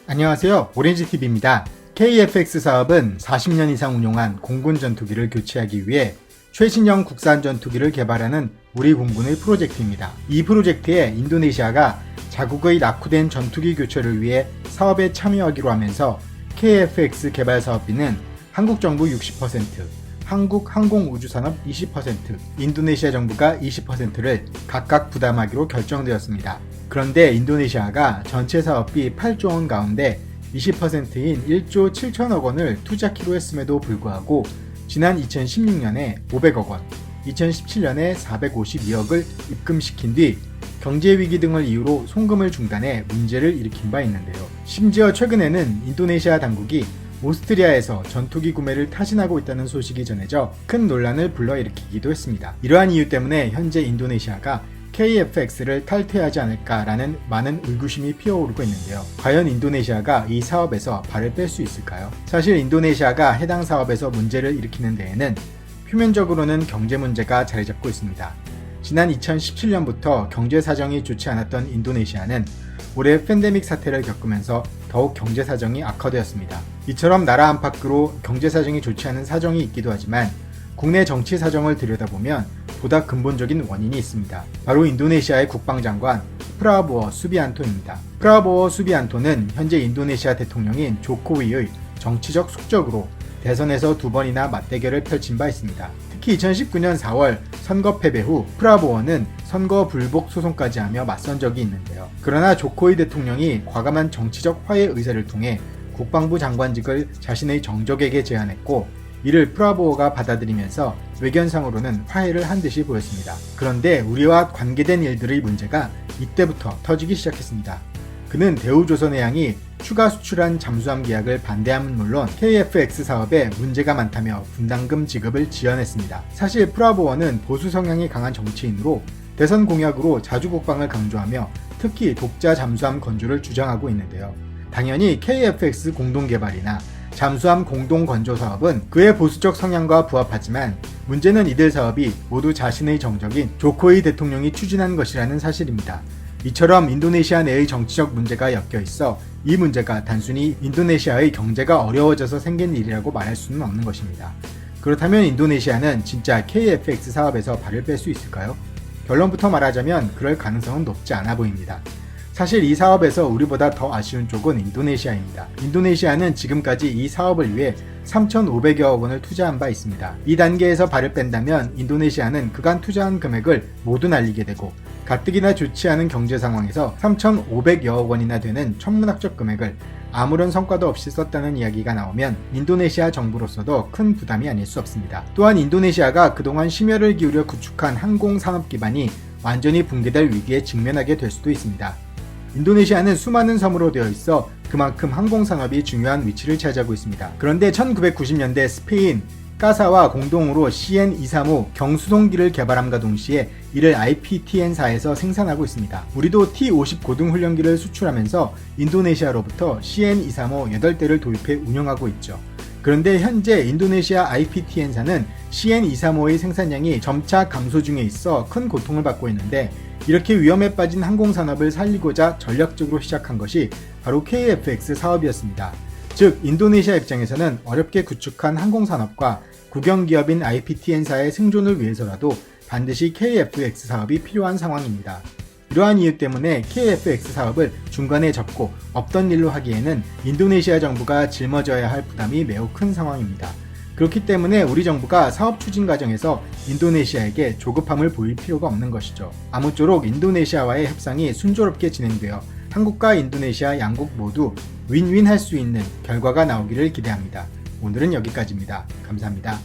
안녕하세요. 오렌지TV입니다. KF-X 사업은 40년 이상 운용한 공군 전투기를 교체하기 위해 최신형 국산 전투기를 개발하는 우리 공군의 프로젝트입니다. 이 프로젝트에 인도네시아가 자국의 낙후된 전투기 교체를 위해 사업에 참여하기로 하면서 KF-X 개발 사업비는 한국 정부 60%, 한국 항공우주산업 20%, 인도네시아 정부가 20%를 각각 부담하기로 결정되었습니다. 그런데 인도네시아가 전체 사업비 8조 원 가운데 20%인 1조 7천억 원을 투자키로 했음에도 불구하고 지난 2016년에 500억 원, 2017년에 452억을 입금시킨 뒤 경제위기 등을 이유로 송금을 중단해 문제를 일으킨 바 있는데요. 심지어 최근에는 인도네시아 당국이 오스트리아에서 전투기 구매를 타진하고 있다는 소식이 전해져 큰 논란을 불러일으키기도 했습니다. 이러한 이유 때문에 현재 인도네시아가 KF-X를 탈퇴하지 않을까라는 많은 의구심이 피어오르고 있는데요. 과연 인도네시아가 이 사업에서 발을 뺄 수 있을까요? 사실 인도네시아가 해당 사업에서 문제를 일으키는 데에는 표면적으로는 경제 문제가 자리 잡고 있습니다. 지난 2017년부터 경제 사정이 좋지 않았던 인도네시아는 올해 팬데믹 사태를 겪으면서 더욱 경제 사정이 악화되었습니다. 이처럼 나라 안팎으로 경제 사정이 좋지 않은 사정이 있기도 하지만 국내 정치 사정을 들여다보면 보다 근본적인 원인이 있습니다. 바로 인도네시아의 국방장관 프라보워 수비안토입니다. 프라보워 수비안토는 현재 인도네시아 대통령인 조코위의 정치적 숙적으로 대선에서 2번이나 맞대결을 펼친 바 있습니다. 특히 2019년 4월 선거 패배 후 프라보워는 선거 불복 소송까지 하며 맞선 적이 있는데요. 그러나 조코위 대통령이 과감한 정치적 화해 의사를 통해 국방부 장관직을 자신의 정적에게 제안했고 이를 프라보워가 받아들이면서 외견상으로는 화해를 한 듯이 보였습니다. 그런데 우리와 관계된 일들의 문제가 이때부터 터지기 시작했습니다. 그는 대우조선해양이 추가 수출한 잠수함 계약을 반대함은 물론 KF-X 사업에 문제가 많다며 분담금 지급을 지연했습니다. 사실 프라보워는 보수 성향이 강한 정치인으로 대선 공약으로 자주국방을 강조하며 특히 독자 잠수함 건조를 주장하고 있는데요. 당연히 KF-X 공동개발이나 잠수함 공동건조 사업은 그의 보수적 성향과 부합하지만 문제는 이들 사업이 모두 자신의 정적인 조코위 대통령이 추진한 것이라는 사실입니다. 이처럼 인도네시아 내의 정치적 문제가 엮여 있어 이 문제가 단순히 인도네시아의 경제가 어려워져서 생긴 일이라고 말할 수는 없는 것입니다. 그렇다면 인도네시아는 진짜 KF-X 사업에서 발을 뺄 수 있을까요? 결론부터 말하자면 그럴 가능성은 높지 않아 보입니다. 사실 이 사업에서 우리보다 더 아쉬운 쪽은 인도네시아입니다. 인도네시아는 지금까지 이 사업을 위해 3,500여억 원을 투자한 바 있습니다. 이 단계에서 발을 뺀다면 인도네시아는 그간 투자한 금액을 모두 날리게 되고 가뜩이나 좋지 않은 경제 상황에서 3,500여억 원이나 되는 천문학적 금액을 아무런 성과도 없이 썼다는 이야기가 나오면 인도네시아 정부로서도 큰 부담이 아닐 수 없습니다. 또한 인도네시아가 그동안 심혈을 기울여 구축한 항공산업 기반이 완전히 붕괴될 위기에 직면하게 될 수도 있습니다. 인도네시아는 수많은 섬으로 되어 있어 그만큼 항공산업이 중요한 위치를 차지하고 있습니다. 그런데 1990년대 스페인 까사와 공동으로 CN235 경수송기를 개발함과 동시에 이를 IPTN사에서 생산하고 있습니다. 우리도 T-50 고등훈련기를 수출하면서 인도네시아로부터 CN235 8대를 도입해 운영하고 있죠. 그런데 현재 인도네시아 IPTN사는 CN235의 생산량이 점차 감소 중에 있어 큰 고통을 받고 있는데 이렇게 위험에 빠진 항공산업을 살리고자 전략적으로 시작한 것이 바로 KF-X 사업이었습니다. 즉 인도네시아 입장에서는 어렵게 구축한 항공산업과 국영기업인 IPTN사의 생존을 위해서라도 반드시 KF-X 사업이 필요한 상황입니다. 이러한 이유 때문에 KF-X 사업을 중간에 접고 없던 일로 하기에는 인도네시아 정부가 짊어져야 할 부담이 매우 큰 상황입니다. 그렇기 때문에 우리 정부가 사업 추진 과정에서 인도네시아에게 조급함을 보일 필요가 없는 것이죠. 아무쪼록 인도네시아와의 협상이 순조롭게 진행되어 한국과 인도네시아 양국 모두 윈윈할 수 있는 결과가 나오기를 기대합니다. 오늘은 여기까지입니다. 감사합니다.